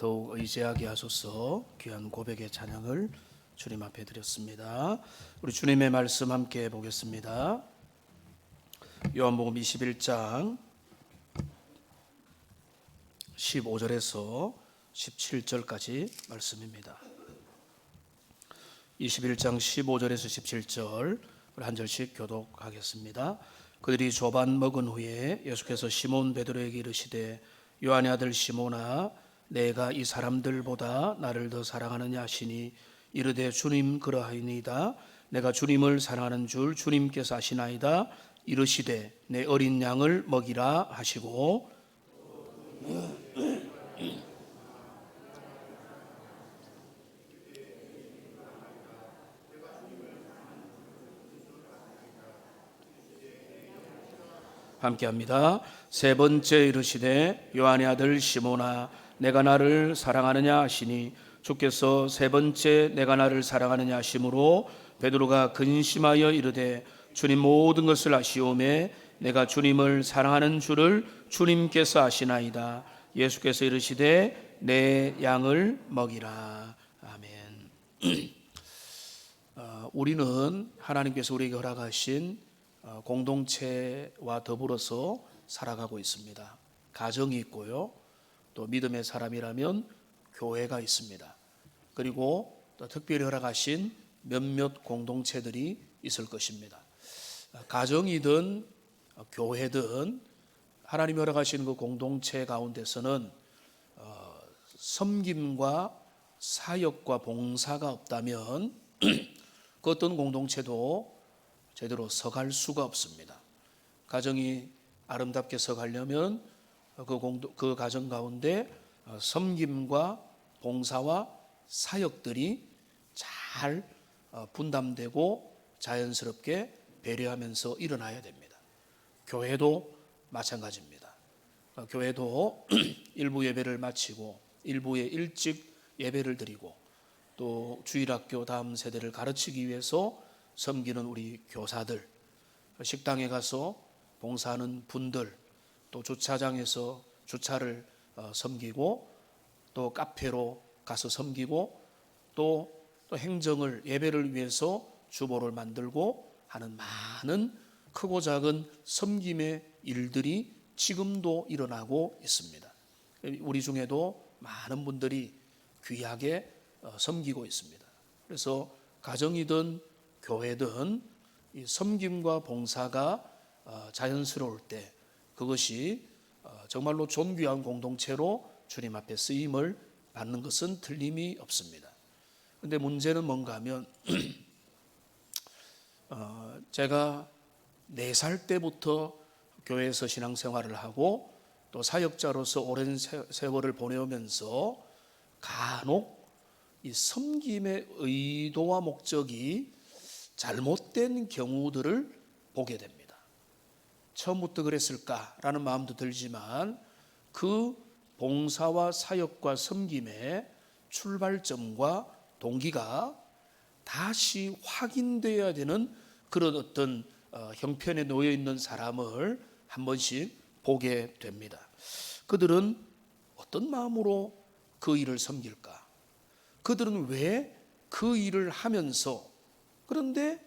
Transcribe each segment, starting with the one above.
더욱 의지하게 하소서. 귀한 고백의 찬양을 주님 앞에 드렸습니다. 우리 주님의 말씀 함께 보겠습니다. 요한복음 21장 15절에서 17절까지 말씀입니다. 21장 15절에서 17절 우리 한 절씩 교독하겠습니다. 그들이 조반 먹은 후에 예수께서 시몬 베드로에게 이르시되 요한의 아들 시몬아 내가 이 사람들보다 나를 더 사랑하느냐 하시니 이르되 주님 그러하이니이다. 내가 주님을 사랑하는 줄 주님께서 아시나이다. 이르시되 내 어린 양을 먹이라 하시고 함께합니다. 세 번째 이르시되 요한의 아들 시몬아 내가 나를 사랑하느냐 하시니 주께서 세 번째 내가 나를 사랑하느냐 하심으로 베드로가 근심하여 이르되 주님 모든 것을 아시오매 내가 주님을 사랑하는 줄을 주님께서 아시나이다. 예수께서 이르시되 내 양을 먹이라. 아멘. 우리는 하나님께서 우리에게 허락하신 공동체와 더불어서 살아가고 있습니다. 가정이 있고요. 또 믿음의 사람이라면 교회가 있습니다. 그리고 또 특별히 허락하신 몇몇 공동체들이 있을 것입니다. 가정이든 교회든 하나님이 허락하신 그 공동체 가운데서는 섬김과 사역과 봉사가 없다면 그 어떤 공동체도 제대로 서갈 수가 없습니다. 가정이 아름답게 서가려면 그 가정 가운데 섬김과 봉사와 사역들이 잘 분담되고 자연스럽게 배려하면서 일어나야 됩니다. 교회도 마찬가지입니다. 교회도 일부 예배를 마치고 일부에 일찍 예배를 드리고 또 주일학교 다음 세대를 가르치기 위해서 섬기는 우리 교사들, 식당에 가서 봉사하는 분들, 또 주차장에서 주차를 섬기고 또 카페로 가서 섬기고 또 행정을 예배를 위해서 주보를 만들고 하는 많은 크고 작은 섬김의 일들이 지금도 일어나고 있습니다. 우리 중에도 많은 분들이 귀하게 섬기고 있습니다. 그래서 가정이든 교회든 이 섬김과 봉사가 자연스러울 때 그것이 정말로 존귀한 공동체로 주님 앞에 쓰임을 받는 것은 틀림이 없습니다. 그런데 문제는 뭔가 하면 제가 4살 때부터 교회에서 신앙생활을 하고 또 사역자로서 오랜 세월을 보내오면서 간혹 이 섬김의 의도와 목적이 잘못된 경우들을 보게 됩니다. 처음부터 그랬을까라는 마음도 들지만 그 봉사와 사역과 섬김의 출발점과 동기가 다시 확인되어야 되는 그런 어떤 형편에 놓여 있는 사람을 한 번씩 보게 됩니다. 그들은 어떤 마음으로 그 일을 섬길까? 그들은 왜 그 일을 하면서 그런데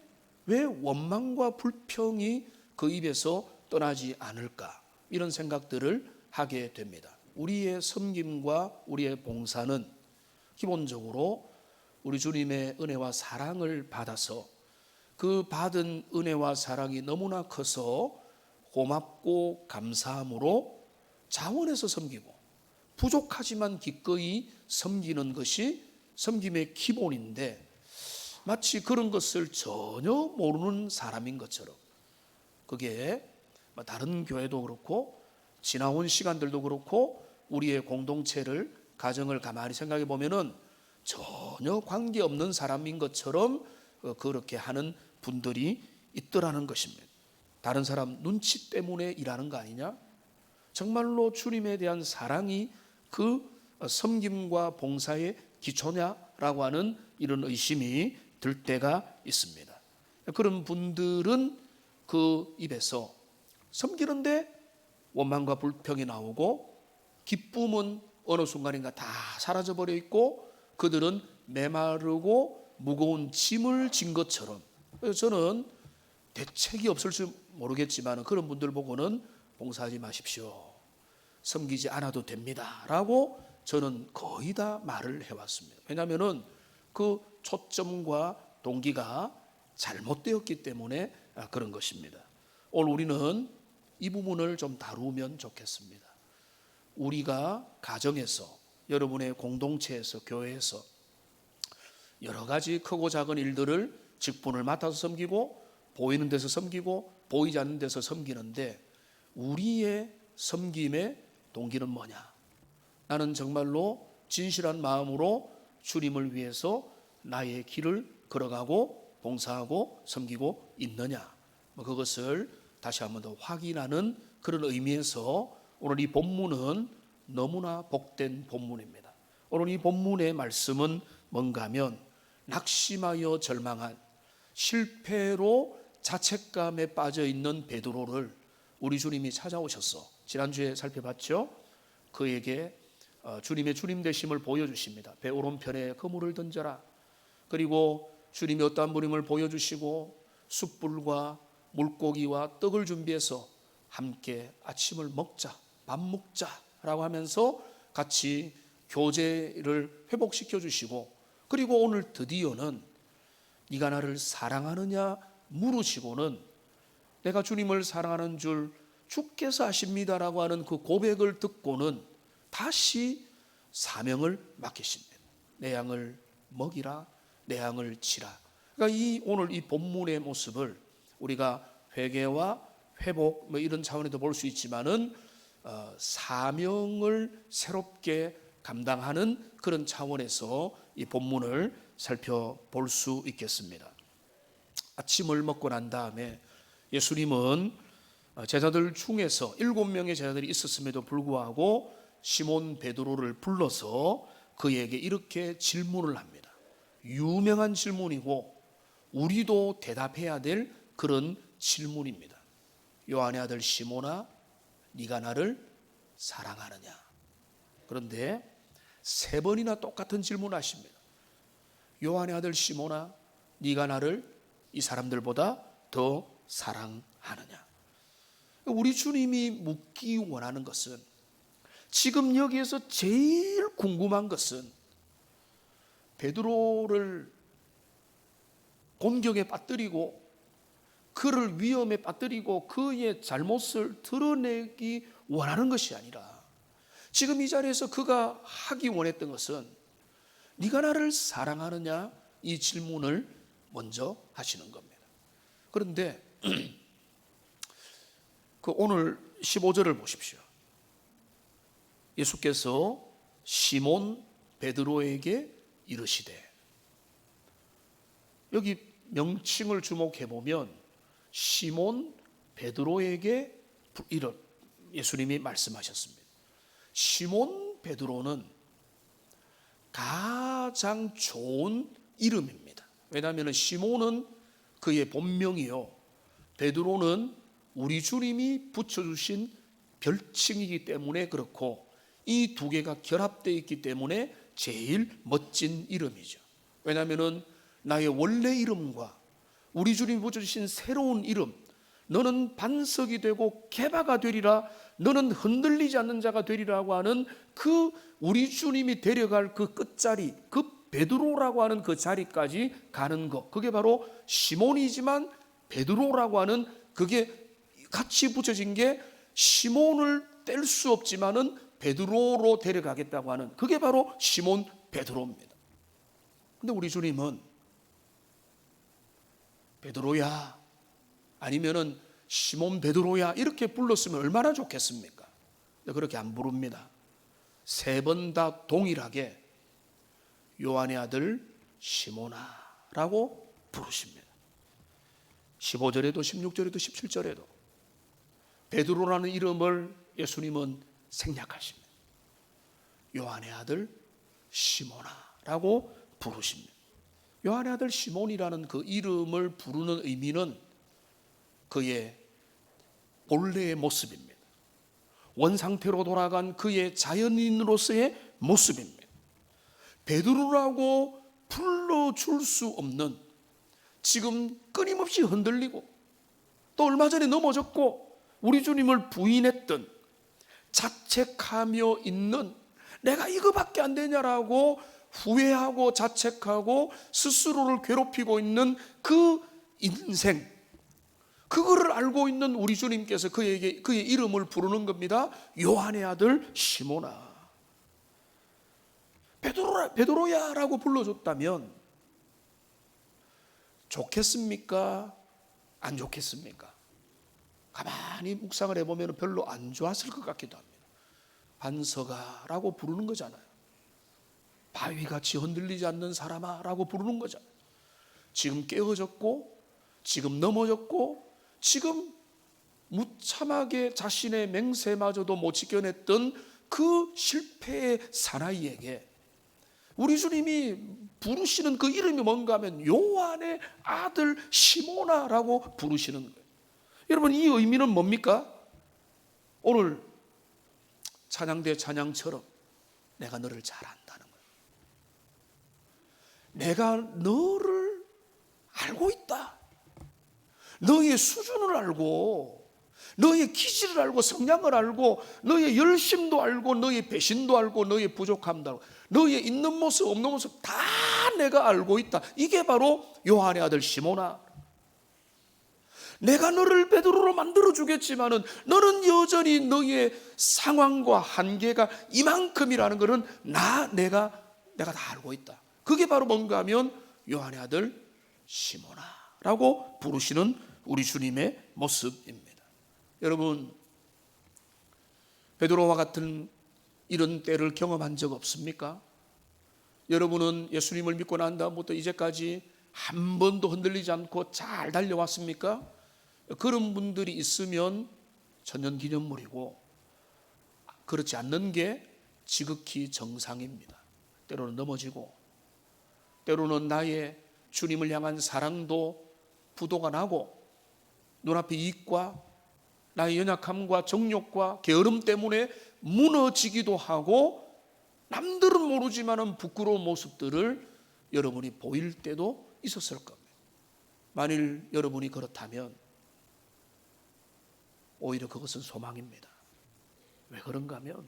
왜 원망과 불평이 그 입에서 떠나지 않을까? 이런 생각들을 하게 됩니다. 우리의 섬김과 우리의 봉사는 기본적으로 우리 주님의 은혜와 사랑을 받아서 그 받은 은혜와 사랑이 너무나 커서 고맙고 감사함으로 자원해서 섬기고 부족하지만 기꺼이 섬기는 것이 섬김의 기본인데 마치 그런 것을 전혀 모르는 사람인 것처럼 그게 다른 교회도 그렇고 지나온 시간들도 그렇고 우리의 공동체를 가정을 가만히 생각해 보면은 전혀 관계없는 사람인 것처럼 그렇게 하는 분들이 있더라는 것입니다. 다른 사람 눈치 때문에 일하는 거 아니냐? 정말로 주님에 대한 사랑이 그 섬김과 봉사의 기초냐라고 하는 이런 의심이 들 때가 있습니다. 그런 분들은 그 입에서 섬기는데 원망과 불평이 나오고 기쁨은 어느 순간인가 다 사라져버려 있고 그들은 메마르고 무거운 짐을 진 것처럼. 그래서 저는 대책이 없을지 모르겠지만 그런 분들 보고는 봉사하지 마십시오, 섬기지 않아도 됩니다 라고 저는 거의 다 말을 해왔습니다. 왜냐하면 그 초점과 동기가 잘못되었기 때문에 그런 것입니다. 오늘 우리는 이 부분을 좀 다루면 좋겠습니다. 우리가 가정에서, 여러분의 공동체에서, 교회에서 여러 가지 크고 작은 일들을 직분을 맡아서 섬기고, 보이는 데서 섬기고 보이지 않는 데서 섬기는데, 우리의 섬김의 동기는 뭐냐? 나는 정말로 진실한 마음으로 주님을 위해서 나의 길을 걸어가고 봉사하고 섬기고 있느냐? 그것을 다시 한번 더 확인하는 그런 의미에서 오늘 이 본문은 너무나 복된 본문입니다. 오늘 이 본문의 말씀은 뭔가 하면, 낙심하여 절망한, 실패로 자책감에 빠져 있는 베드로를 우리 주님이 찾아오셔서 지난주에 살펴봤죠. 그에게 주님의 주님 되심을 보여주십니다. 배 오른편에 그물을 던져라. 그리고 주님이 어떠한 분임을 보여주시고 숯불과 물고기와 떡을 준비해서 함께 아침을 먹자, 밥 먹자라고 하면서 같이 교제를 회복시켜 주시고, 그리고 오늘 드디어는 네가 나를 사랑하느냐 물으시고는 내가 주님을 사랑하는 줄 주께서 아십니다라고 하는 그 고백을 듣고는 다시 사명을 맡기십니다. 내 양을 먹이라, 내 양을 치라. 그러니까 오늘 이 본문의 모습을 우리가 회개와 회복 이런 차원에도 볼 수 있지만은 사명을 새롭게 감당하는 그런 차원에서 이 본문을 살펴볼 수 있겠습니다. 아침을 먹고 난 다음에 예수님은 제자들 중에서 7명의 제자들이 있었음에도 불구하고 시몬 베드로를 불러서 그에게 이렇게 질문을 합니다. 유명한 질문이고 우리도 대답해야 될 그런 질문입니다. 요한의 아들 시몬아, 네가 나를 사랑하느냐? 그런데 3번이나 똑같은 질문을 하십니다. 요한의 아들 시몬아, 네가 나를 이 사람들보다 더 사랑하느냐? 우리 주님이 묻기 원하는 것은, 지금 여기에서 제일 궁금한 것은 베드로를 공격에 빠뜨리고 그를 위험에 빠뜨리고 그의 잘못을 드러내기 원하는 것이 아니라, 지금 이 자리에서 그가 하기 원했던 것은 네가 나를 사랑하느냐? 이 질문을 먼저 하시는 겁니다. 그런데 그 오늘 15절을 보십시오. 예수께서 시몬 베드로에게 이르시되, 여기 명칭을 주목해 보면 시몬 베드로에게 예수님이 말씀하셨습니다. 시몬 베드로는 가장 좋은 이름입니다. 왜냐하면 시몬은 그의 본명이요, 베드로는 우리 주님이 붙여주신 별칭이기 때문에 그렇고, 이 두 개가 결합되어 있기 때문에 제일 멋진 이름이죠. 왜냐하면 나의 원래 이름과 우리 주님이 붙여주신 새로운 이름, 너는 반석이 되고 개바가 되리라, 너는 흔들리지 않는 자가 되리라고 하는 그 우리 주님이 데려갈 그 끝자리, 그 베드로라고 하는 그 자리까지 가는 것, 그게 바로 시몬이지만 베드로라고 하는, 그게 같이 붙여진 게 시몬을 뗄 수 없지만은 베드로로 데려가겠다고 하는, 그게 바로 시몬 베드로입니다. 근데 우리 주님은 베드로야, 아니면은 시몬 베드로야 이렇게 불렀으면 얼마나 좋겠습니까? 근데 그렇게 안 부릅니다. 3번 다 동일하게 요한의 아들 시몬아라고 부르십니다. 15절에도 16절에도 17절에도 베드로라는 이름을 예수님은 생략하십니다. 요한의 아들 시몬아라고 부르십니다. 요한의 아들 시몬이라는 그 이름을 부르는 의미는 그의 본래의 모습입니다. 원상태로 돌아간 그의 자연인으로서의 모습입니다. 베드로라고 불러줄 수 없는, 지금 끊임없이 흔들리고 또 얼마 전에 넘어졌고 우리 주님을 부인했던, 자책하며 있는, 내가 이거밖에 안 되냐라고 후회하고 자책하고 스스로를 괴롭히고 있는 그 인생, 그거를 알고 있는 우리 주님께서 그에게 그의 이름을 부르는 겁니다. 요한의 아들 시몬아. 베드로야라고 불러줬다면 좋겠습니까? 안 좋겠습니까? 가만히 묵상을 해보면 별로 안 좋았을 것 같기도 합니다. 반석아라고 부르는 거잖아요. 바위같이 흔들리지 않는 사람아라고 부르는 거잖아요. 지금 깨어졌고, 지금 넘어졌고, 지금 무참하게 자신의 맹세마저도 못 지켜냈던 그 실패의 사나이에게 우리 주님이 부르시는 그 이름이 뭔가 하면 요한의 아들 시몬아라고 부르시는 거예요. 여러분, 이 의미는 뭡니까? 오늘 찬양대 찬양처럼 내가 너를 잘 안다는 거예요. 내가 너를 알고 있다. 너의 수준을 알고, 너의 기질을 알고, 성향을 알고, 너의 열심도 알고, 너의 배신도 알고, 너의 부족함도 알고, 너의 있는 모습 없는 모습 다 내가 알고 있다. 이게 바로 요한의 아들 시몬아. 내가 너를 베드로로 만들어 주겠지만은 너는 여전히 너의 상황과 한계가 이만큼이라는 것은 내가 다 알고 있다. 그게 바로 뭔가 하면 요한의 아들 시몬아라고 부르시는 우리 주님의 모습입니다. 여러분, 베드로와 같은 이런 때를 경험한 적 없습니까? 여러분은 예수님을 믿고 난 다음부터 이제까지 한 번도 흔들리지 않고 잘 달려왔습니까? 그런 분들이 있으면 천년기념물이고, 그렇지 않는 게 지극히 정상입니다. 때로는 넘어지고, 때로는 나의 주님을 향한 사랑도 부도가 나고, 눈앞의 이익과 나의 연약함과 정욕과 게으름 때문에 무너지기도 하고, 남들은 모르지만은 부끄러운 모습들을 여러분이 보일 때도 있었을 겁니다. 만일 여러분이 그렇다면 오히려 그것은 소망입니다. 왜 그런가 하면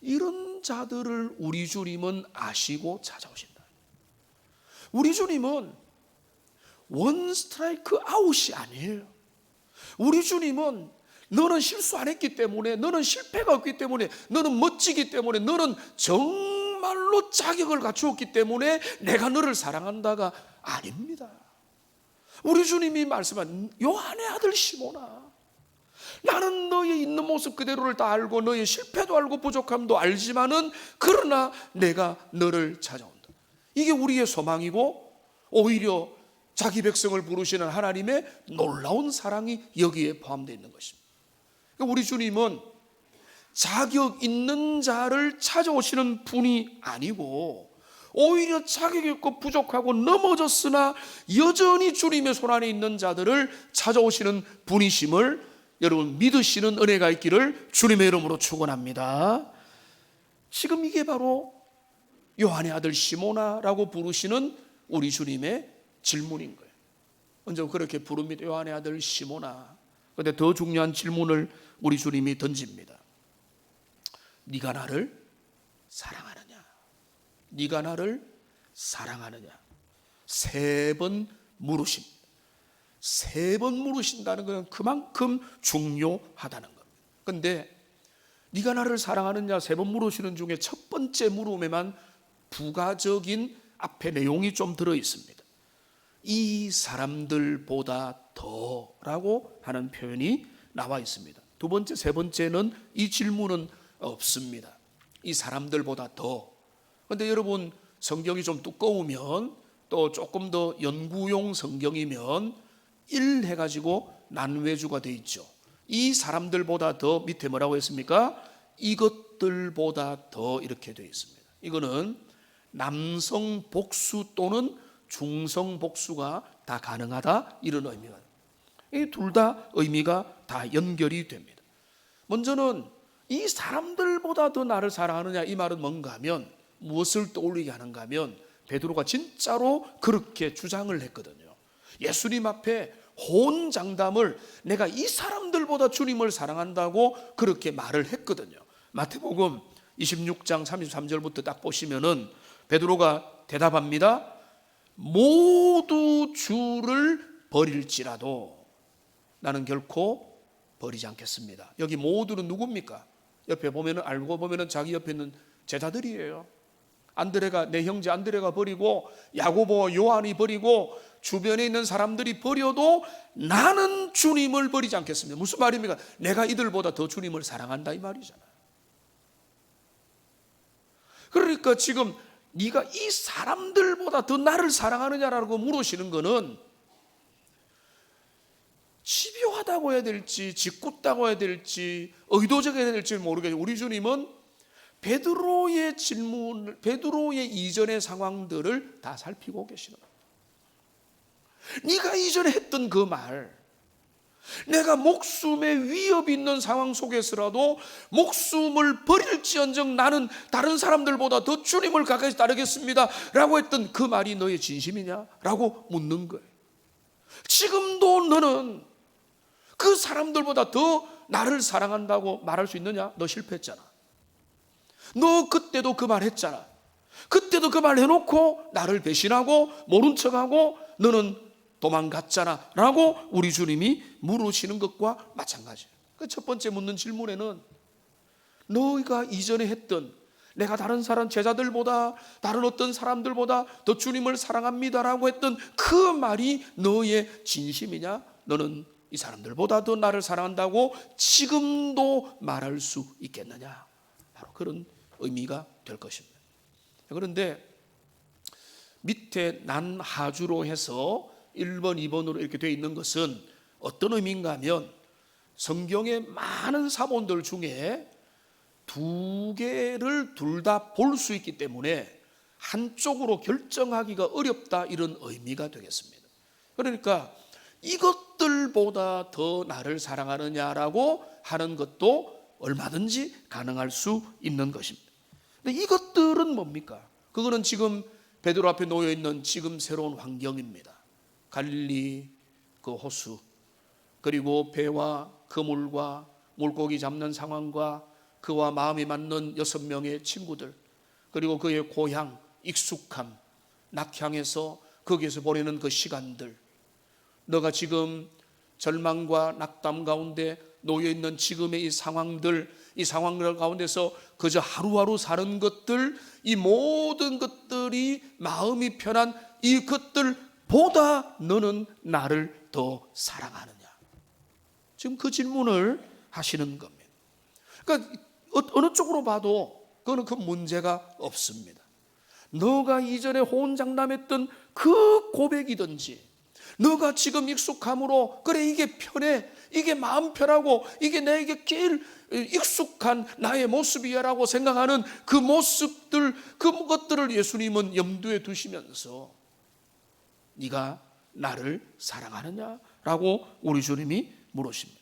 이런 자들을 우리 주님은 아시고 찾아오신다. 우리 주님은 원 스트라이크 아웃이 아니에요. 우리 주님은 너는 실수 안 했기 때문에, 너는 실패가 없기 때문에, 너는 멋지기 때문에, 너는 정말로 자격을 갖추었기 때문에 내가 너를 사랑한다가 아닙니다. 우리 주님이 말씀한 요한의 아들 시몬아, 나는 너의 있는 모습 그대로를 다 알고 너의 실패도 알고 부족함도 알지만은 그러나 내가 너를 찾아온다. 이게 우리의 소망이고, 오히려 자기 백성을 부르시는 하나님의 놀라운 사랑이 여기에 포함되어 있는 것입니다. 그러니까 우리 주님은 자격 있는 자를 찾아오시는 분이 아니고, 오히려 자격이 없고 부족하고 넘어졌으나 여전히 주님의 손안에 있는 자들을 찾아오시는 분이심을 여러분 믿으시는 은혜가 있기를 주님의 이름으로 축원합니다. 지금 이게 바로 요한의 아들 시몬아라고 부르시는 우리 주님의 질문인 거예요. 먼저 그렇게 부릅니다. 요한의 아들 시몬아. 그런데 더 중요한 질문을 우리 주님이 던집니다. 네가 나를 사랑하느냐? 네가 나를 사랑하느냐? 세 번 물으십니다. 세 번 물으신다는 것은 그만큼 중요하다는 겁니다. 그런데 네가 나를 사랑하느냐 세 번 물으시는 중에 첫 번째 물음에만 부가적인 앞에 내용이 좀 들어 있습니다. 이 사람들보다 더라고 하는 표현이 나와 있습니다. 두 번째, 세 번째는 이 질문은 없습니다. 이 사람들보다 더. 그런데 여러분 성경이 좀 두꺼우면, 또 조금 더 연구용 성경이면 1 해가지고 난외주가 되어 있죠. 이 사람들보다 더 밑에 뭐라고 했습니까? 이것들보다 더 이렇게 되어 있습니다. 이거는 남성 복수 또는 중성 복수가 다 가능하다, 이런 의미가. 이 둘 다 의미가 다 연결이 됩니다. 먼저는 이 사람들보다 더 나를 사랑하느냐, 이 말은 뭔가 하면 무엇을 떠올리게 하는가 하면 베드로가 진짜로 그렇게 주장을 했거든요. 예수님 앞에 호언장담을 내가 이 사람들보다 주님을 사랑한다고 그렇게 말을 했거든요. 마태복음 26장 33절부터 딱 보시면은 베드로가 대답합니다. 모두 주를 버릴지라도 나는 결코 버리지 않겠습니다. 여기 모두는 누굽니까? 옆에 보면은, 알고 보면은 자기 옆에 있는 제자들이에요. 안드레가, 내 형제 안드레가 버리고 야고보, 요한이 버리고 주변에 있는 사람들이 버려도 나는 주님을 버리지 않겠습니다. 무슨 말입니까? 내가 이들보다 더 주님을 사랑한다, 이 말이잖아요. 그러니까 지금 네가 이 사람들보다 더 나를 사랑하느냐라고 물으시는 거는 집요하다고 해야 될지 짓궂다고 해야 될지 의도적이어야 될지 모르겠어요. 우리 주님은 베드로의 질문, 베드로의 이전의 상황들을 다 살피고 계시는 거예요. 네가 이전에 했던 그 말, 내가 목숨에 위협이 있는 상황 속에서라도 목숨을 버릴지언정 나는 다른 사람들보다 더 주님을 가까이 따르겠습니다 라고 했던 그 말이 너의 진심이냐? 라고 묻는 거예요. 지금도 너는 그 사람들보다 더 나를 사랑한다고 말할 수 있느냐? 너 실패했잖아. 너 그때도 그 말 했잖아. 그때도 그 말 해놓고 나를 배신하고 모른 척하고 너는 도망갔잖아 라고 우리 주님이 물으시는 것과 마찬가지예요. 그 첫 번째 묻는 질문에는 너희가 이전에 했던, 내가 다른 사람 제자들보다 다른 어떤 사람들보다 더 주님을 사랑합니다라고 했던 그 말이 너의 진심이냐? 너는 이 사람들보다 더 나를 사랑한다고 지금도 말할 수 있겠느냐? 바로 그런 의미가 될 것입니다. 그런데 밑에 난하주로 해서 1번, 2번으로 이렇게 되어 있는 것은 어떤 의미인가 하면 성경의 많은 사본들 중에 두 개를 둘 다 볼 수 있기 때문에 한쪽으로 결정하기가 어렵다, 이런 의미가 되겠습니다. 그러니까 이것들보다 더 나를 사랑하느냐라고 하는 것도 얼마든지 가능할 수 있는 것입니다. 근데 이것들은 뭡니까? 그거는 지금 베드로 앞에 놓여 있는 지금 새로운 환경입니다. 갈릴리 그 호수, 그리고 배와 그물과 물고기 잡는 상황과 그와 마음이 맞는 6명의 친구들, 그리고 그의 고향, 익숙함, 낙향에서 거기에서 보내는 그 시간들, 너가 지금 절망과 낙담 가운데 놓여 있는 지금의 이 상황들, 이 상황들 가운데서 그저 하루하루 사는 것들, 이 모든 것들이 마음이 편한 이 것들보다 너는 나를 더 사랑하느냐? 지금 그 질문을 하시는 겁니다. 그러니까 어느 쪽으로 봐도 그거는 그 문제가 없습니다. 너가 이전에 호언장담했던 그 고백이든지, 너가 지금 익숙함으로 그래 이게 편해, 이게 마음 편하고 이게 나에게 제일 익숙한 나의 모습이야라고 생각하는 그 모습들, 그것들을 예수님은 염두에 두시면서 네가 나를 사랑하느냐라고 우리 주님이 물으십니다.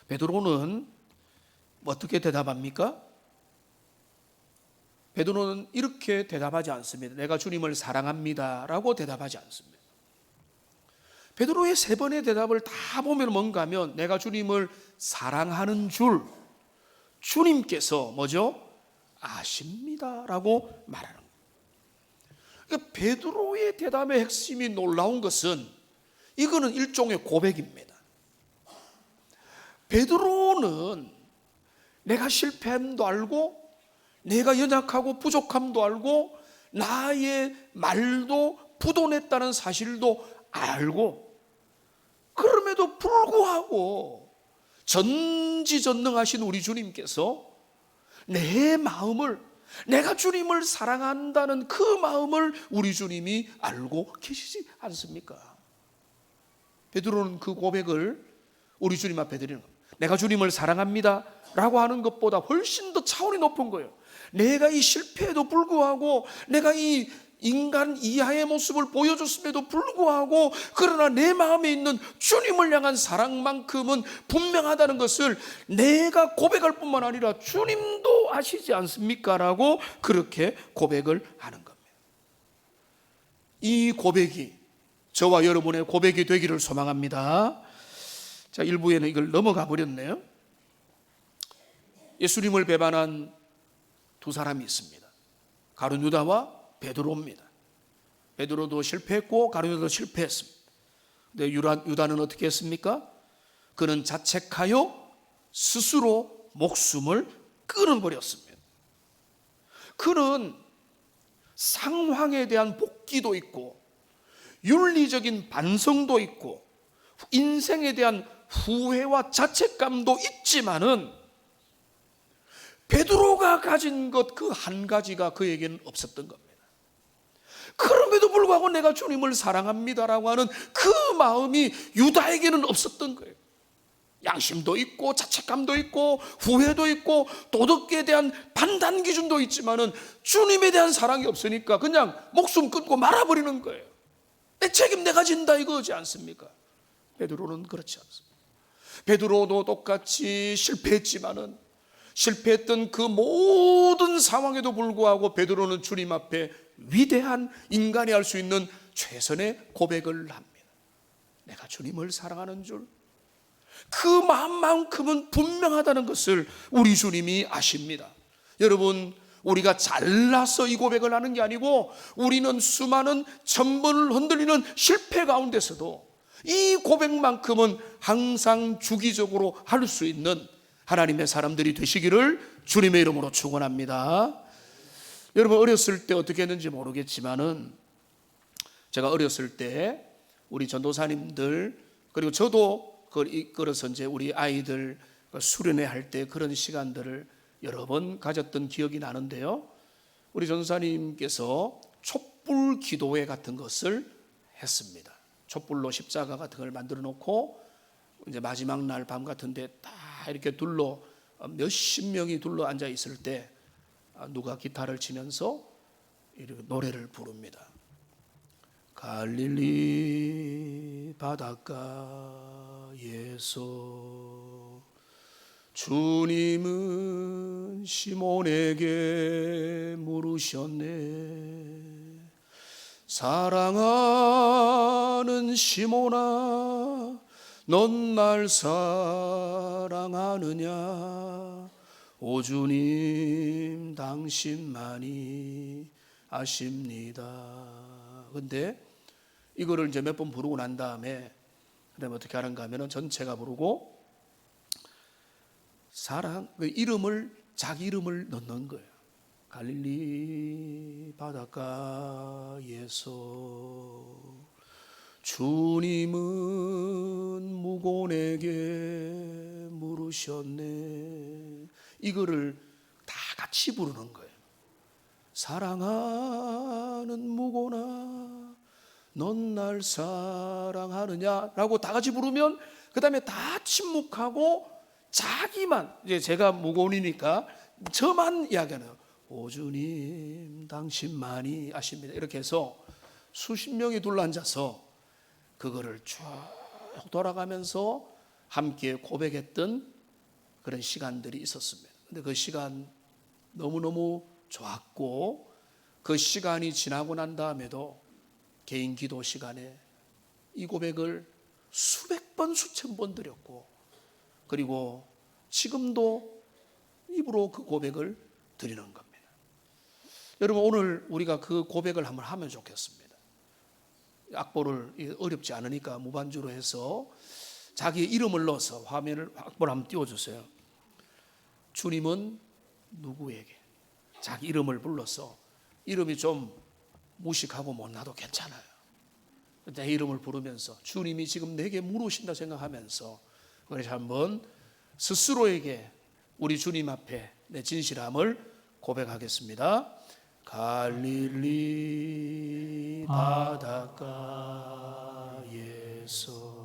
베드로는 어떻게 대답합니까? 베드로는 이렇게 대답하지 않습니다. 내가 주님을 사랑합니다라고 대답하지 않습니다. 베드로의 세 번의 대답을 다 보면 뭔가 하면 내가 주님을 사랑하는 줄 주님께서 뭐죠? 아십니다라고 말하는 거예요. 그러니까 베드로의 대답의 핵심이 놀라운 것은 이거는 일종의 고백입니다. 베드로는 내가 실패함도 알고 내가 연약하고 부족함도 알고 나의 말도 부도냈다는 사실도 알고, 그럼에도 불구하고 전지전능하신 우리 주님께서 내 마음을, 내가 주님을 사랑한다는 그 마음을 우리 주님이 알고 계시지 않습니까? 베드로는 그 고백을 우리 주님 앞에 드리는 겁니다. 내가 주님을 사랑합니다 라고 하는 것보다 훨씬 더 차원이 높은 거예요. 내가 이 실패에도 불구하고, 내가 이 인간 이하의 모습을 보여줬음에도 불구하고 그러나 내 마음에 있는 주님을 향한 사랑만큼은 분명하다는 것을 내가 고백할 뿐만 아니라 주님도 아시지 않습니까? 라고 그렇게 고백을 하는 겁니다. 이 고백이 저와 여러분의 고백이 되기를 소망합니다. 자, 1부에는 이걸 넘어가 버렸네요. 예수님을 배반한 두 사람이 있습니다. 가룟 유다와 베드로입니다. 베드로도 실패했고 가룟 유다도 실패했습니다. 근데 유다는 어떻게 했습니까? 그는 자책하여 스스로 목숨을 끊어버렸습니다. 그는 상황에 대한 복귀도 있고 윤리적인 반성도 있고 인생에 대한 후회와 자책감도 있지만은 베드로가 가진 것 그 한 가지가 그에게는 없었던 겁니다. 그럼에도 불구하고 내가 주님을 사랑합니다라고 하는 그 마음이 유다에게는 없었던 거예요. 양심도 있고 자책감도 있고 후회도 있고 도덕에 대한 판단 기준도 있지만은 주님에 대한 사랑이 없으니까 그냥 목숨 끊고 말아버리는 거예요. 내 책임 내가 진다 이거지 않습니까? 베드로는 그렇지 않습니다. 베드로도 똑같이 실패했지만은 실패했던 그 모든 상황에도 불구하고 베드로는 주님 앞에 위대한 인간이 할 수 있는 최선의 고백을 합니다. 내가 주님을 사랑하는 줄 그 마음만큼은 분명하다는 것을 우리 주님이 아십니다. 여러분, 우리가 잘나서 이 고백을 하는 게 아니고 우리는 수많은 천번을 흔들리는 실패 가운데서도 이 고백만큼은 항상 주기적으로 할 수 있는 하나님의 사람들이 되시기를 주님의 이름으로 축원합니다. 여러분, 어렸을 때 어떻게 했는지 모르겠지만은 제가 어렸을 때 우리 전도사님들 그리고 저도 그걸 이끌어서 이제 우리 아이들 수련회 할 때 그런 시간들을 여러 번 가졌던 기억이 나는데요. 우리 전도사님께서 촛불 기도회 같은 것을 했습니다. 촛불로 십자가 같은 걸 만들어 놓고 이제 마지막 날 밤 같은데 다 이렇게 둘러 몇십 명이 둘러 앉아 있을 때 누가 기타를 치면서 이렇게 노래를 부릅니다. 갈릴리 바닷가에서 주님은 시몬에게 물으셨네. 사랑하는 시몬아, 넌 날 사랑하느냐? 오 주님 당신만이 아십니다. 근데 이거를 이제 몇 번 부르고 난 다음에 그다음에 어떻게 하는가 하면은 전체가 부르고 사랑 그 이름을 자기 이름을 넣는 거예요. 갈릴리 바닷가에서 주님은 무곤에게 물으셨네. 이거를 다 같이 부르는 거예요. 사랑하는 무곤아, 넌 날 사랑하느냐라고 다 같이 부르면 그 다음에 다 침묵하고 자기만, 이제 제가 무곤이니까 저만 이야기하네요. 오 주님 당신만이 아십니다. 이렇게 해서 수십 명이 둘러앉아서 그거를 쭉 돌아가면서 함께 고백했던 그런 시간들이 있었습니다. 근데 그 시간 너무너무 좋았고 그 시간이 지나고 난 다음에도 개인 기도 시간에 이 고백을 수백 번 수천 번 드렸고 그리고 지금도 입으로 그 고백을 드리는 겁니다. 여러분, 오늘 우리가 그 고백을 한번 하면 좋겠습니다. 악보를 어렵지 않으니까 무반주로 해서 자기의 이름을 넣어서 화면을 악보를 한번 띄워주세요. 주님은 누구에게 자기 이름을 불러서 이름이 좀 무식하고 못나도 괜찮아요. 내 이름을 부르면서 주님이 지금 내게 물으신다 생각하면서 그래서 한번 스스로에게 우리 주님 앞에 내 진실함을 고백하겠습니다. 갈릴리 바닷가에서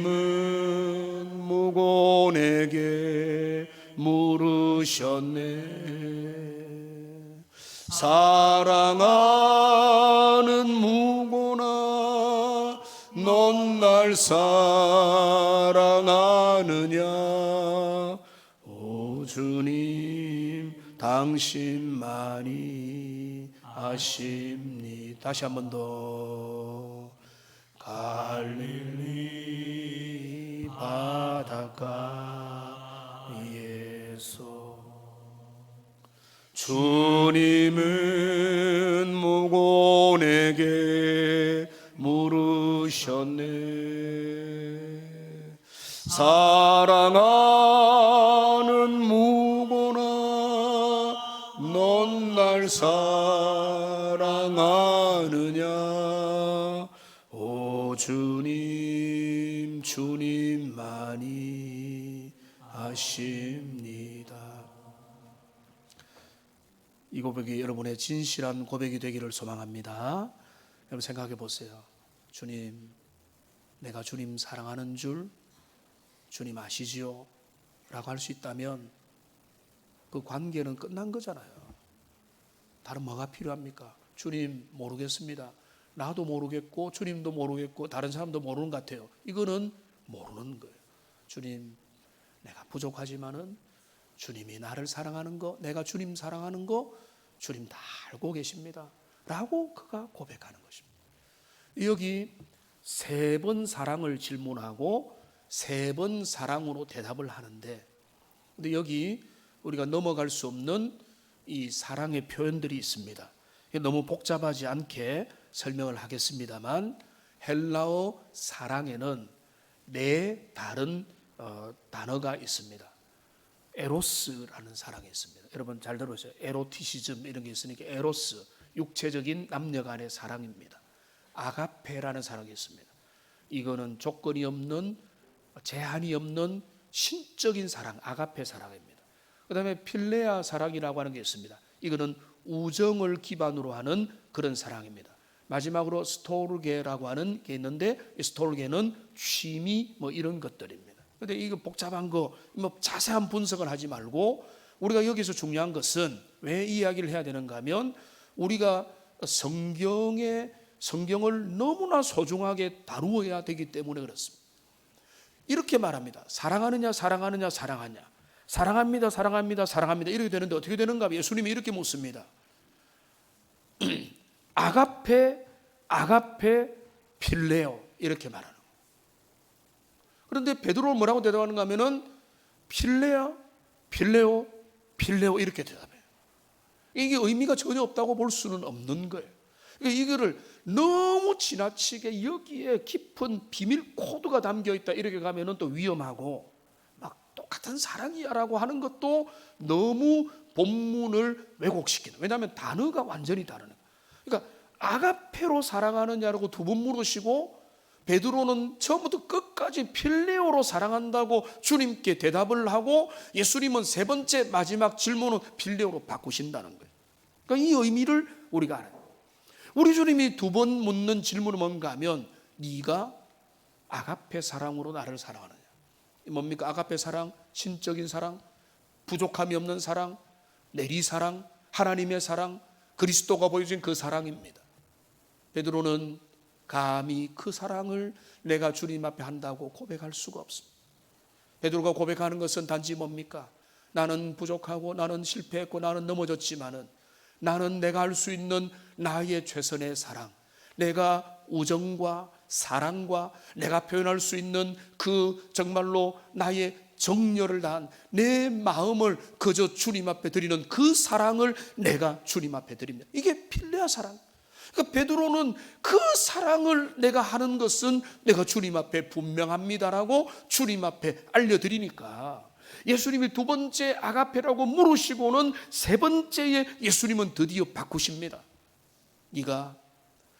주님은 무곤에게 물으셨네. 사랑하는 무고나 넌 날 사랑하느냐. 오 주님 당신만이 아십니. 다시 한 번 더. 갈릴리 바닷가에서 주님은 무고에게 물으셨네. 사랑하는 무고나 넌 날 사랑하느냐. 오 주님 주님만이 아십니다. 이 고백이 여러분의 진실한 고백이 되기를 소망합니다. 여러분 생각해 보세요. 주님, 내가 주님 사랑하는 줄 주님 아시지요? 라고 할 수 있다면 그 관계는 끝난 거잖아요. 다른 뭐가 필요합니까? 주님 모르겠습니다. 나도 모르겠고 주님도 모르겠고 다른 사람도 모르는 것 같아요. 이거는 모르는 거예요. 주님, 내가 부족하지만은 주님이 나를 사랑하는 거, 내가 주님 사랑하는 거 주님 다 알고 계십니다. 라고 그가 고백하는 것입니다. 여기 3번 사랑을 질문하고 3번 사랑으로 대답을 하는데, 근데 여기 우리가 넘어갈 수 없는 이 사랑의 표현들이 있습니다. 너무 복잡하지 않게 설명을 하겠습니다만, 헬라어 사랑에는 4 다른 단어가 있습니다. 에로스라는 사랑이 있습니다. 여러분 잘 들으세요. 에로티시즘 이런 게 있으니까 에로스, 육체적인 남녀 간의 사랑입니다. 아가페라는 사랑이 있습니다. 이거는 조건이 없는, 제한이 없는 신적인 사랑, 아가페 사랑입니다. 그 다음에 필레아 사랑이라고 하는 게 있습니다. 이거는 우정을 기반으로 하는 그런 사랑입니다. 마지막으로 스토르게라고 하는 게 있는데, 이 스토르게는 취미 뭐 이런 것들입니다. 근데 이거 복잡한 거 뭐 자세한 분석을 하지 말고, 우리가 여기서 중요한 것은 왜 이 이야기를 해야 되는가 하면, 우리가 성경을 너무나 소중하게 다루어야 되기 때문에 그렇습니다. 이렇게 말합니다. 사랑하느냐 사랑하느냐 사랑하냐, 사랑합니다 사랑합니다 사랑합니다 이렇게 되는데 어떻게 되는가 하면 예수님이 이렇게 묻습니다. 아가페 필레오 이렇게 말하는 거예요. 그런데 베드로는 뭐라고 대답하는가 하면은 필레아 필레오 이렇게 대답해요. 이게 의미가 전혀 없다고 볼 수는 없는 거예요. 이거를 너무 지나치게 여기에 깊은 비밀 코드가 담겨 있다 이렇게 가면은 또 위험하고, 막 똑같은 사랑이야라고 하는 것도 너무 본문을 왜곡시키는. 왜냐하면 단어가 완전히 다르네. 그러니까 아가페로 사랑하느냐라고 2번 물으시고, 베드로는 처음부터 끝까지 필레오로 사랑한다고 주님께 대답을 하고, 예수님은 3번째 마지막 질문은 필레오로 바꾸신다는 거예요. 그러니까 이 의미를 우리가 알아요. 우리 주님이 2번 묻는 질문은 뭔가 하면, 네가 아가페 사랑으로 나를 사랑하느냐. 뭡니까? 아가페 사랑, 신적인 사랑, 부족함이 없는 사랑, 내리사랑, 하나님의 사랑, 그리스도가 보여준 그 사랑입니다. 베드로는 감히 그 사랑을 내가 주님 앞에 한다고 고백할 수가 없습니다. 베드로가 고백하는 것은 단지 뭡니까? 나는 부족하고 나는 실패했고 나는 넘어졌지만은, 나는 내가 할 수 있는 나의 최선의 사랑, 내가 우정과 사랑과 내가 표현할 수 있는 그 정말로 나의 정열을 다한 내 마음을 그저 주님 앞에 드리는 그 사랑을 내가 주님 앞에 드립니다. 이게 필레아 사랑. 그러니까 베드로는 그 사랑을 내가 하는 것은 내가 주님 앞에 분명합니다라고 주님 앞에 알려드리니까, 예수님이 2번째 아가페라고 물으시고는 3번째에 예수님은 드디어 바꾸십니다. 네가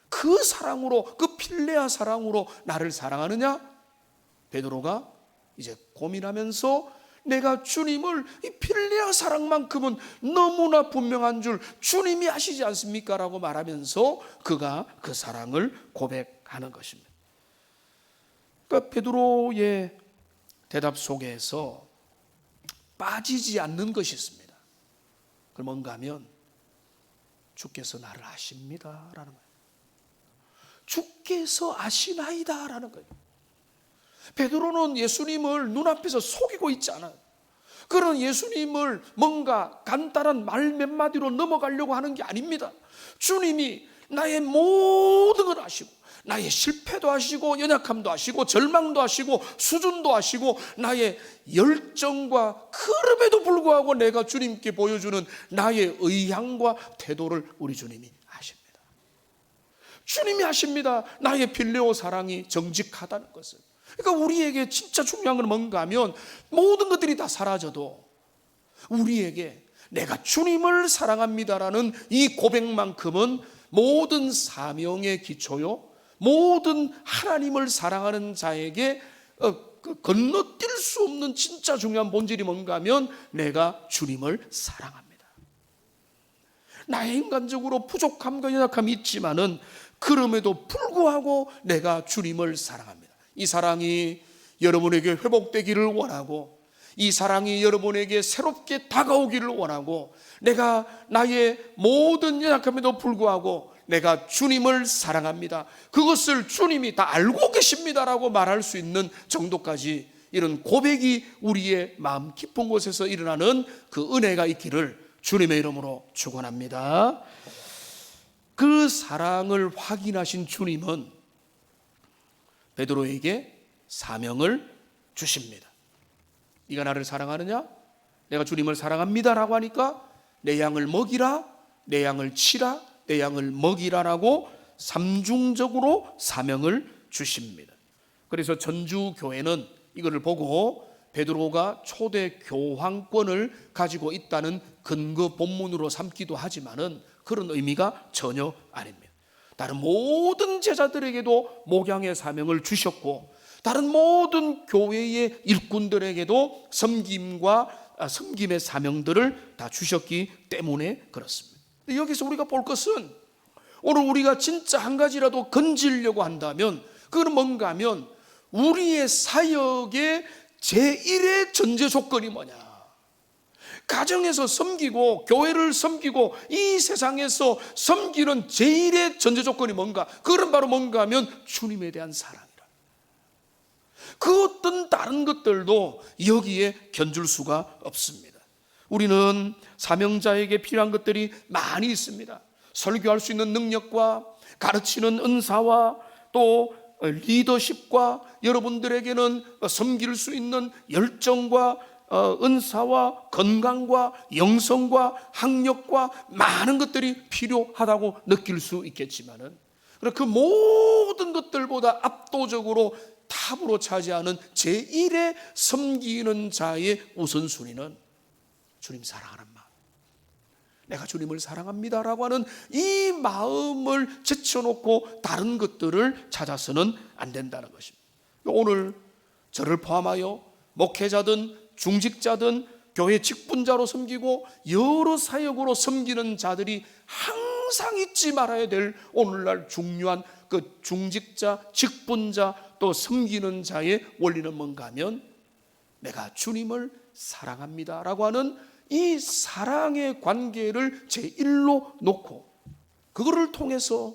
그 사랑으로, 그 필레아 사랑으로 나를 사랑하느냐? 베드로가 이제 고민하면서 내가 주님을 이 필레아 사랑만큼은 너무나 분명한 줄 주님이 아시지 않습니까? 라고 말하면서 그가 그 사랑을 고백하는 것입니다. 그러니까 베드로의 대답 속에서 빠지지 않는 것이 있습니다. 그럼 뭔가 하면 주께서 나를 아십니다라는 거예요. 주께서 아시나이다라는 거예요. 베드로는 예수님을 눈앞에서 속이고 있지 않아요. 그런 예수님을 뭔가 간단한 말 몇 마디로 넘어가려고 하는 게 아닙니다. 주님이 나의 모든 걸 아시고, 나의 실패도 아시고, 연약함도 아시고, 절망도 아시고, 수준도 아시고, 나의 열정과 그럼에도 불구하고 내가 주님께 보여주는 나의 의향과 태도를 우리 주님이 아십니다. 주님이 아십니다. 나의 필레오 사랑이 정직하다는 것을. 그러니까 우리에게 진짜 중요한 건 뭔가 하면, 모든 것들이 다 사라져도 우리에게 내가 주님을 사랑합니다라는 이 고백만큼은 모든 사명의 기초요, 모든 하나님을 사랑하는 자에게 건너뛸 수 없는 진짜 중요한 본질이 뭔가 하면, 내가 주님을 사랑합니다. 나의 인간적으로 부족함과 연약함이 있지만은 그럼에도 불구하고 내가 주님을 사랑합니다. 이 사랑이 여러분에게 회복되기를 원하고, 이 사랑이 여러분에게 새롭게 다가오기를 원하고, 내가 나의 모든 연약함에도 불구하고 내가 주님을 사랑합니다, 그것을 주님이 다 알고 계십니다라고 말할 수 있는 정도까지 이런 고백이 우리의 마음 깊은 곳에서 일어나는 그 은혜가 있기를 주님의 이름으로 축원합니다. 그 사랑을 확인하신 주님은 베드로에게 사명을 주십니다. 네가 나를 사랑하느냐? 내가 주님을 사랑합니다라고 하니까 내 양을 먹이라, 내 양을 치라, 내 양을 먹이라라고 삼중적으로 사명을 주십니다. 그래서 전주교회는 이거를 보고 베드로가 초대 교황권을 가지고 있다는 근거 본문으로 삼기도 하지만은 그런 의미가 전혀 아닙니다. 다른 모든 제자들에게도 목양의 사명을 주셨고, 다른 모든 교회의 일꾼들에게도 섬김의 사명들을 다 주셨기 때문에 그렇습니다. 여기서 우리가 볼 것은, 오늘 우리가 진짜 한 가지라도 건지려고 한다면 그건 뭔가 하면, 우리의 사역의 제1의 전제 조건이 뭐냐? 가정에서 섬기고 교회를 섬기고 이 세상에서 섬기는 제1의 전제 조건이 뭔가? 그건 바로 뭔가 하면 주님에 대한 사랑이라. 그 어떤 다른 것들도 여기에 견줄 수가 없습니다. 우리는 사명자에게 필요한 것들이 많이 있습니다. 설교할 수 있는 능력과 가르치는 은사와 또 리더십과 여러분들에게는 섬길 수 있는 열정과 은사와 건강과 영성과 학력과 많은 것들이 필요하다고 느낄 수 있겠지만은, 그 모든 것들보다 압도적으로 탑으로 차지하는 제1의 섬기는 자의 우선순위는 주님 사랑하는 마음, 내가 주님을 사랑합니다라고 하는 이 마음을 제쳐놓고 다른 것들을 찾아서는 안 된다는 것입니다. 오늘 저를 포함하여 목회자든 중직자든 교회 직분자로 섬기고 여러 사역으로 섬기는 자들이 항상 잊지 말아야 될 오늘날 중요한 그 중직자, 직분자 또 섬기는 자의 원리는 뭔가 하면, 내가 주님을 사랑합니다라고 하는 이 사랑의 관계를 제1로 놓고 그거를 통해서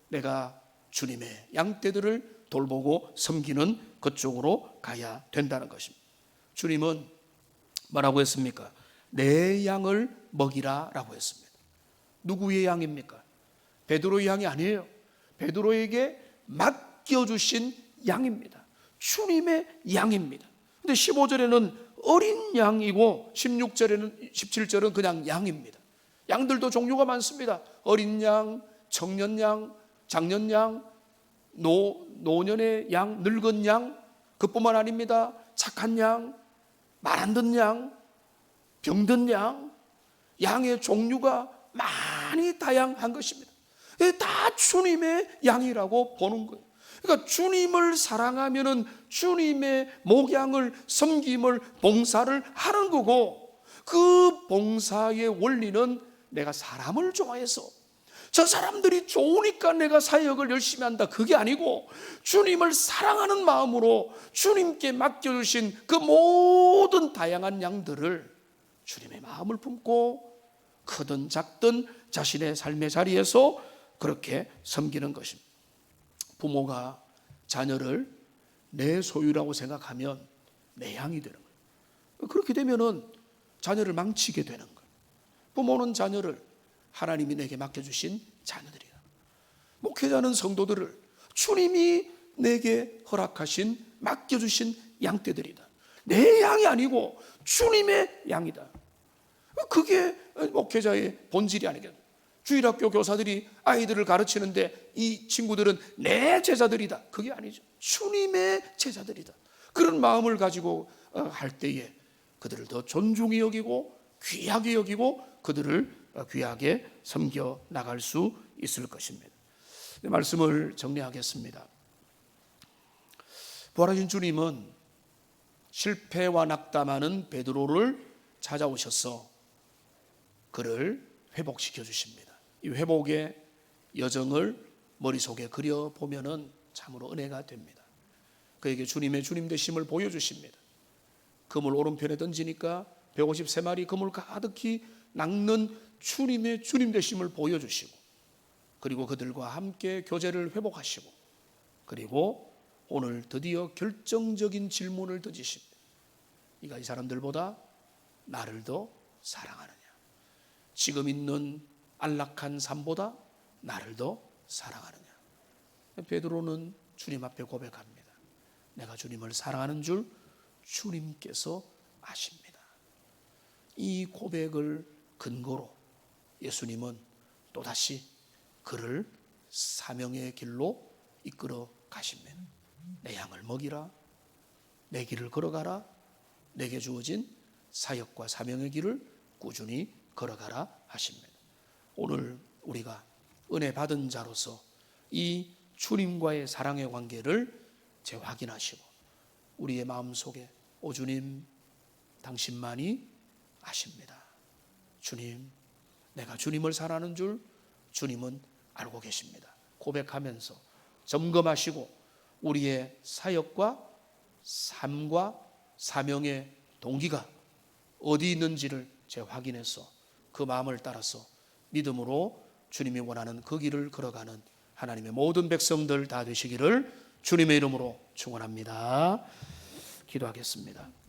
내가 주님의 양떼들을 돌보고 섬기는 그쪽으로 가야 된다는 것입니다. 주님은 뭐라고 했습니까? 내 양을 먹이라 라고 했습니다. 누구의 양입니까? 베드로의 양이 아니에요. 베드로에게 맡겨주신 양입니다. 주님의 양입니다. 근데 15절에는 어린 양이고 16절에는 17절은 그냥 양입니다. 양들도 종류가 많습니다. 어린 양, 청년 양, 장년 양, 노년의 양, 늙은 양, 그뿐만 아닙니다. 착한 양, 말 안 듣는 양, 병든 양, 양의 종류가 많이 다양한 것입니다. 다 주님의 양이라고 보는 거예요. 그러니까 주님을 사랑하면은 주님의 목양을, 섬김을, 봉사를 하는 거고, 그 봉사의 원리는 내가 사람을 좋아해서 저 사람들이 좋으니까 내가 사역을 열심히 한다, 그게 아니고 주님을 사랑하는 마음으로 주님께 맡겨주신 그 모든 다양한 양들을 주님의 마음을 품고 크든 작든 자신의 삶의 자리에서 그렇게 섬기는 것입니다. 부모가 자녀를 내 소유라고 생각하면 내 양이 되는 거예요. 그렇게 되면은 자녀를 망치게 되는 거예요. 부모는 자녀를 하나님이 내게 맡겨주신 자녀들이다. 목회자는 성도들을 주님이 내게 허락하신 맡겨주신 양떼들이다. 내 양이 아니고 주님의 양이다. 그게 목회자의 본질이 아니겠습니까? 주일학교 교사들이 아이들을 가르치는데 이 친구들은 내 제자들이다. 그게 아니죠. 주님의 제자들이다. 그런 마음을 가지고 할 때에 그들을 더 존중히 여기고 귀하게 여기고 그들을 귀하게 섬겨 나갈 수 있을 것입니다. 말씀을 정리하겠습니다. 부활하신 주님은 실패와 낙담하는 베드로를 찾아오셔서 그를 회복시켜 주십니다. 이 회복의 여정을 머릿속에 그려보면 참으로 은혜가 됩니다. 그에게 주님의 주님 되심을 보여주십니다. 그물 오른편에 던지니까 153마리 그물 가득히 낚는 주님의 주님 되심을 보여주시고, 그리고 그들과 함께 교제를 회복하시고, 그리고 오늘 드디어 결정적인 질문을 던지십니다. 네가 이 사람들보다 나를 더 사랑하느냐? 지금 있는 안락한 삶보다 나를 더 사랑하느냐? 베드로는 주님 앞에 고백합니다. 내가 주님을 사랑하는 줄 주님께서 아십니다. 이 고백을 근거로 예수님은 또다시 그를 사명의 길로 이끌어 가십니다. 내 양을 먹이라, 내 길을 걸어가라, 내게 주어진 사역과 사명의 길을 꾸준히 걸어가라 하십니다. 오늘 우리가 은혜 받은 자로서 이 주님과의 사랑의 관계를 재확인하시고 우리의 마음속에 오 주님 당신만이 아십니다. 주님, 내가 주님을 사랑하는 줄 주님은 알고 계십니다. 고백하면서 점검하시고 우리의 사역과 삶과 사명의 동기가 어디 있는지를 재확인해서 그 마음을 따라서 믿음으로 주님이 원하는 그 길을 걸어가는 하나님의 모든 백성들 다 되시기를 주님의 이름으로 축원합니다. 기도하겠습니다.